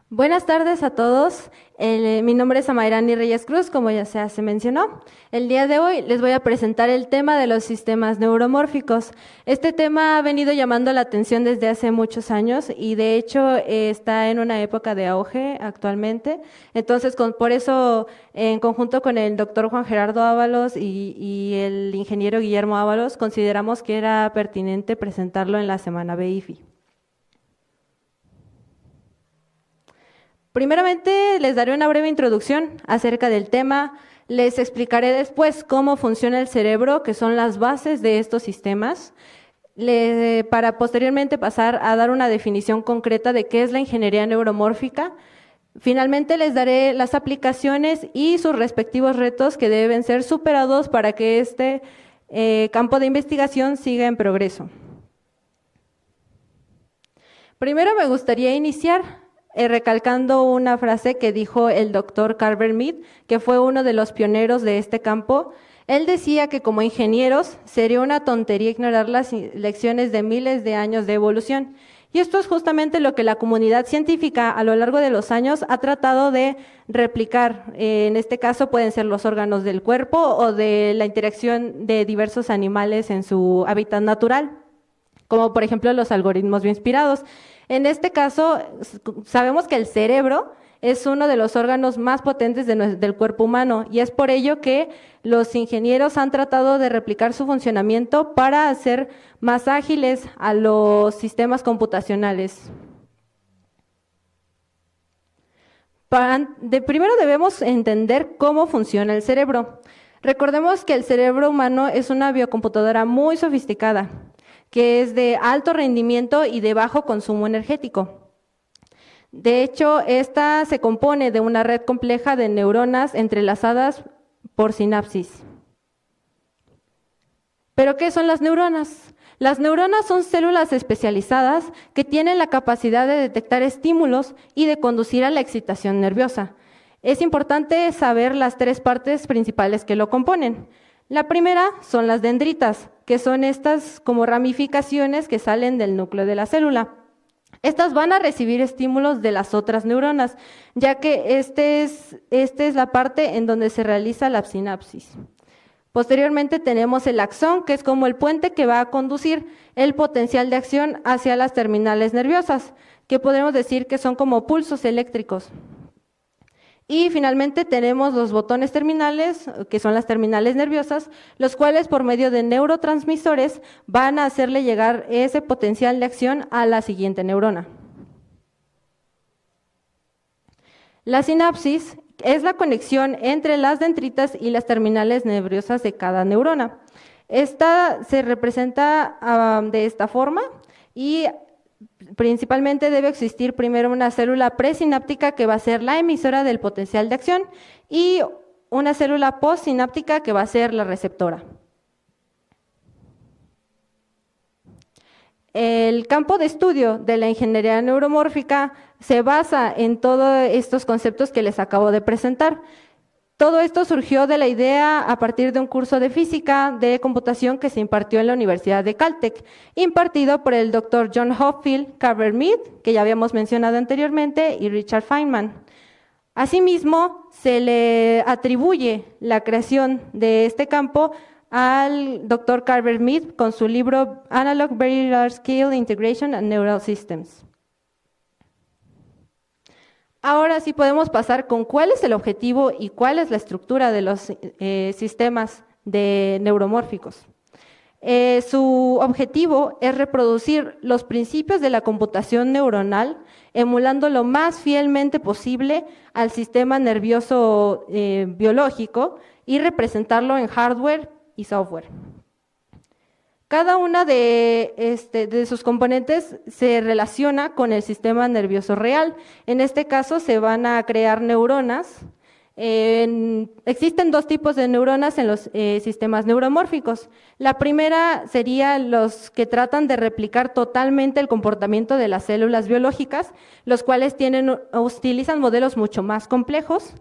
Buenas tardes a todos. Mi nombre es Amairani Reyes Cruz, como ya se mencionó. El día de hoy les voy a presentar el tema de los sistemas neuromórficos. Este tema ha venido llamando la atención desde hace muchos años y de hecho está en una época de auge actualmente. Entonces, por eso, en conjunto con el doctor Juan Gerardo Ábalos y el ingeniero Guillermo Ábalos, consideramos que era pertinente presentarlo en la semana BIFI. Primeramente, les daré una breve introducción acerca del tema. Les explicaré después cómo funciona el cerebro, que son las bases de estos sistemas, para posteriormente pasar a dar una definición concreta de qué es la ingeniería neuromórfica. Finalmente, les daré las aplicaciones y sus respectivos retos que deben ser superados para que este campo de investigación siga en progreso. Primero me gustaría iniciar recalcando una frase que dijo el doctor Carver Mead, que fue uno de los pioneros de este campo. Él decía que como ingenieros sería una tontería ignorar las lecciones de miles de años de evolución. Y esto es justamente lo que la comunidad científica a lo largo de los años ha tratado de replicar. En este caso pueden ser los órganos del cuerpo o de la interacción de diversos animales en su hábitat natural, como por ejemplo los algoritmos bioinspirados. En este caso, sabemos que el cerebro es uno de los órganos más potentes del cuerpo humano y es por ello que los ingenieros han tratado de replicar su funcionamiento para hacer más ágiles a los sistemas computacionales. Primero debemos entender cómo funciona el cerebro. Recordemos que el cerebro humano es una biocomputadora muy sofisticada, que es de alto rendimiento y de bajo consumo energético. De hecho, esta se compone de una red compleja de neuronas entrelazadas por sinapsis. ¿Pero qué son las neuronas? Las neuronas son células especializadas que tienen la capacidad de detectar estímulos y de conducir a la excitación nerviosa. Es importante saber las tres partes principales que lo componen. La primera son las dendritas, que son estas como ramificaciones que salen del núcleo de la célula. Estas van a recibir estímulos de las otras neuronas, ya que esta es la parte en donde se realiza la sinapsis. Posteriormente tenemos el axón, que es como el puente que va a conducir el potencial de acción hacia las terminales nerviosas, que podemos decir que son como pulsos eléctricos. Y finalmente tenemos los botones terminales, que son las terminales nerviosas, los cuales por medio de neurotransmisores van a hacerle llegar ese potencial de acción a la siguiente neurona. La sinapsis es la conexión entre las dendritas y las terminales nerviosas de cada neurona. Esta se representa de esta forma y principalmente debe existir primero una célula presináptica que va a ser la emisora del potencial de acción y una célula postsináptica que va a ser la receptora. El campo de estudio de la ingeniería neuromórfica se basa en todos estos conceptos que les acabo de presentar. Todo esto surgió de la idea a partir de un curso de física de computación que se impartió en la Universidad de Caltech, impartido por el doctor John Hopfield, Carver Mead, que ya habíamos mencionado anteriormente, y Richard Feynman. Asimismo, se le atribuye la creación de este campo al doctor Carver Mead con su libro Analog Very Large Scale Integration and Neural Systems. Ahora sí podemos pasar con cuál es el objetivo y cuál es la estructura de los sistemas neuromórficos. Su objetivo es reproducir los principios de la computación neuronal, emulando lo más fielmente posible al sistema nervioso biológico y representarlo en hardware y software. Cada una de sus componentes se relaciona con el sistema nervioso real. En este caso se van a crear neuronas. Existen dos tipos de neuronas en los sistemas neuromórficos. La primera sería los que tratan de replicar totalmente el comportamiento de las células biológicas, los cuales utilizan modelos mucho más complejos.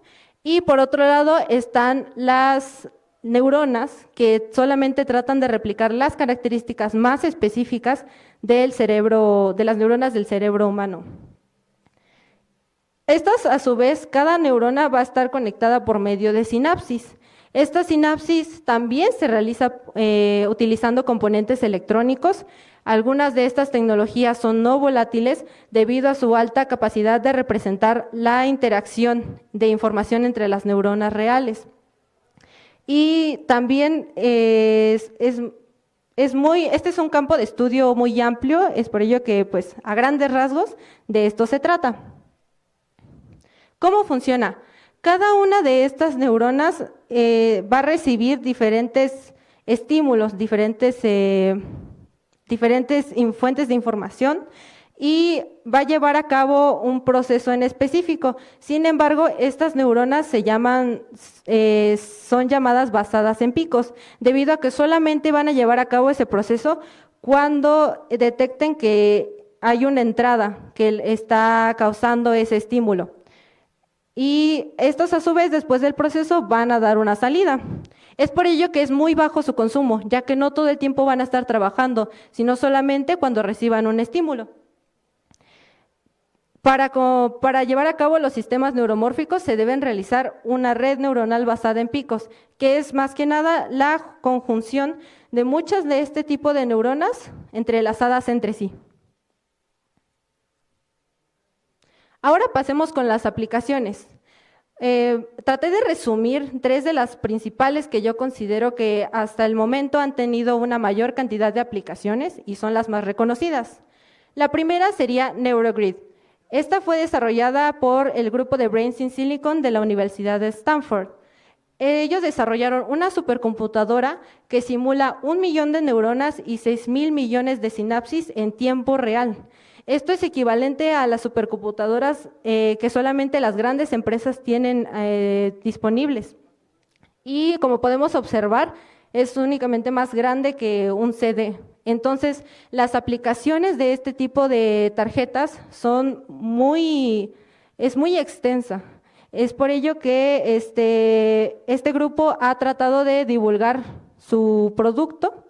Y por otro lado están las neuronas que solamente tratan de replicar las características más específicas del cerebro, de las neuronas del cerebro humano. Estas, a su vez, cada neurona va a estar conectada por medio de sinapsis. Esta sinapsis también se realiza utilizando componentes electrónicos. Algunas de estas tecnologías son no volátiles debido a su alta capacidad de representar la interacción de información entre las neuronas reales. Y también este es un campo de estudio muy amplio, es por ello que, pues, a grandes rasgos, de esto se trata. ¿Cómo funciona? Cada una de estas neuronas va a recibir diferentes estímulos, diferentes fuentes de información y va a llevar a cabo un proceso en específico. Sin embargo, estas neuronas son llamadas basadas en picos, debido a que solamente van a llevar a cabo ese proceso cuando detecten que hay una entrada que está causando ese estímulo. Y estos, a su vez, después del proceso, van a dar una salida. Es por ello que es muy bajo su consumo, ya que no todo el tiempo van a estar trabajando, sino solamente cuando reciban un estímulo. Para llevar a cabo los sistemas neuromórficos se deben realizar una red neuronal basada en picos, que es más que nada la conjunción de muchas de este tipo de neuronas entrelazadas entre sí. Ahora pasemos con las aplicaciones. Traté de resumir 3 de las principales que yo considero que hasta el momento han tenido una mayor cantidad de aplicaciones y son las más reconocidas. La primera sería NeuroGrid. Esta fue desarrollada por el grupo de Brains in Silicon de la Universidad de Stanford. Ellos desarrollaron una supercomputadora que simula 1 millón de neuronas y 6,000 millones de sinapsis en tiempo real. Esto es equivalente a las supercomputadoras que solamente las grandes empresas tienen disponibles. Y como podemos observar, es únicamente más grande que un CD. Entonces, las aplicaciones de este tipo de tarjetas es muy extensa. Es por ello que este grupo ha tratado de divulgar su producto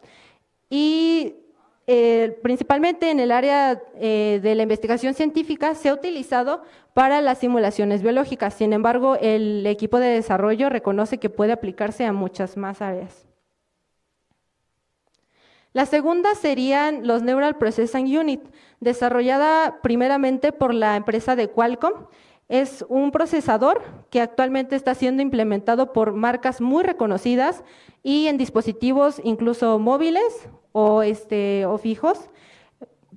y principalmente en el área de la investigación científica se ha utilizado para las simulaciones biológicas. Sin embargo, el equipo de desarrollo reconoce que puede aplicarse a muchas más áreas. La segunda serían los Neural Processing Unit, desarrollada primeramente por la empresa de Qualcomm. Es un procesador que actualmente está siendo implementado por marcas muy reconocidas y en dispositivos incluso móviles o fijos.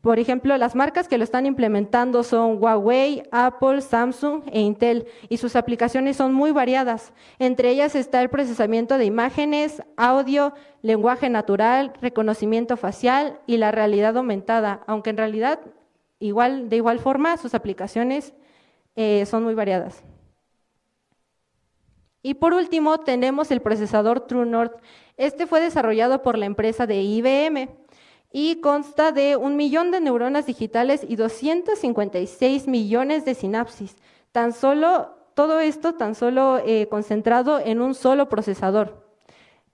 Por ejemplo, las marcas que lo están implementando son Huawei, Apple, Samsung e Intel, y sus aplicaciones son muy variadas. Entre ellas está el procesamiento de imágenes, audio, lenguaje natural, reconocimiento facial y la realidad aumentada, aunque en realidad de igual forma sus aplicaciones son muy variadas. Y por último tenemos el procesador True North. Este fue desarrollado por la empresa de IBM y consta de 1 millón de neuronas digitales y 256 millones de sinapsis. Todo esto concentrado en un solo procesador.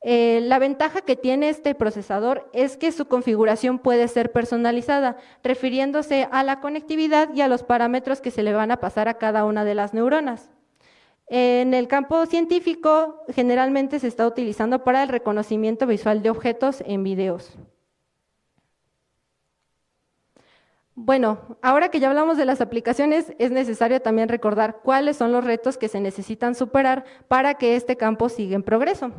La ventaja que tiene este procesador es que su configuración puede ser personalizada, refiriéndose a la conectividad y a los parámetros que se le van a pasar a cada una de las neuronas. En el campo científico, generalmente se está utilizando para el reconocimiento visual de objetos en videos. Bueno, ahora que ya hablamos de las aplicaciones, es necesario también recordar cuáles son los retos que se necesitan superar para que este campo siga en progreso.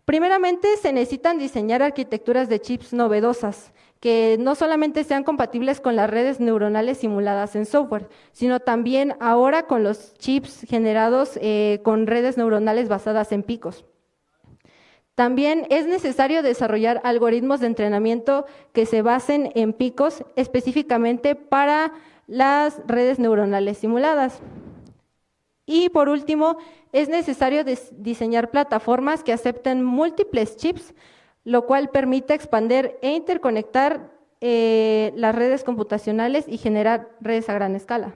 Primeramente, se necesitan diseñar arquitecturas de chips novedosas, que no solamente sean compatibles con las redes neuronales simuladas en software, sino también ahora con los chips generados con redes neuronales basadas en picos. También es necesario desarrollar algoritmos de entrenamiento que se basen en picos específicamente para las redes neuronales simuladas. Y por último, es necesario diseñar plataformas que acepten múltiples chips, lo cual permite expandir e interconectar las redes computacionales y generar redes a gran escala.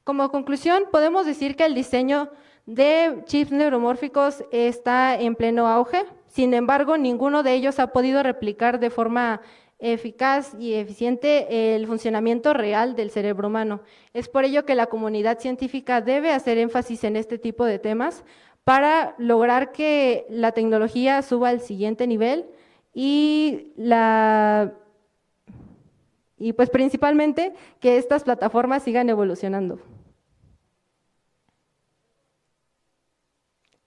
Como conclusión, podemos decir que el diseño de chips neuromórficos está en pleno auge. Sin embargo, ninguno de ellos ha podido replicar de forma eficaz y eficiente el funcionamiento real del cerebro humano. Es por ello que la comunidad científica debe hacer énfasis en este tipo de temas para lograr que la tecnología suba al siguiente nivel y pues principalmente que estas plataformas sigan evolucionando.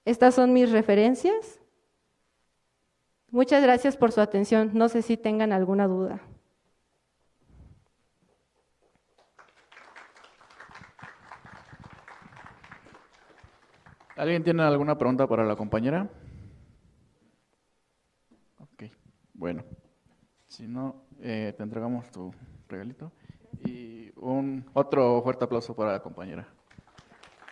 Estas son mis referencias. Muchas gracias por su atención. No sé si tengan alguna duda. ¿Alguien tiene alguna pregunta para la compañera? Ok, bueno. Si no, te entregamos tu regalito. Y otro fuerte aplauso para la compañera.